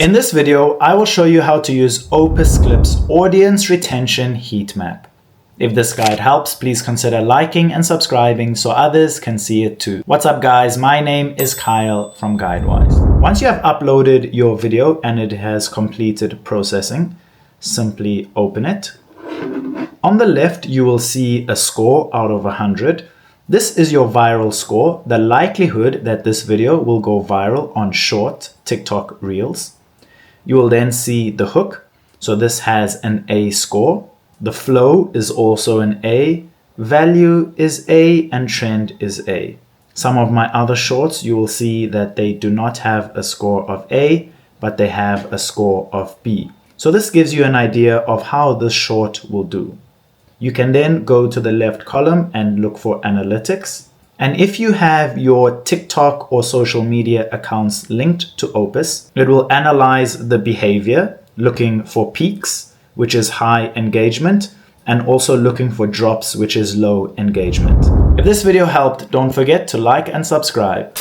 In this video, I will show you how to use OpusClip's audience retention heat map. If this guide helps, please consider liking and subscribing so others can see it too. What's up guys, my name is Kyle from GuideWise. Once you have uploaded your video and it has completed processing, simply open it. On the left, you will see a score out of 100. This is your viral score, the likelihood that this video will go viral on short TikTok Reels. You will then see the hook. So this has an A score. The flow is also an A. Value is A and trend is A. Some of my other shorts, you will see that they do not have a score of A, but they have a score of B. So this gives you an idea of how this short will do. You can then go to the left column and look for analytics. And if you have your TikTok or social media accounts linked to Opus, it will analyze the behavior, looking for peaks, which is high engagement, and also looking for drops, which is low engagement. If this video helped, don't forget to like and subscribe.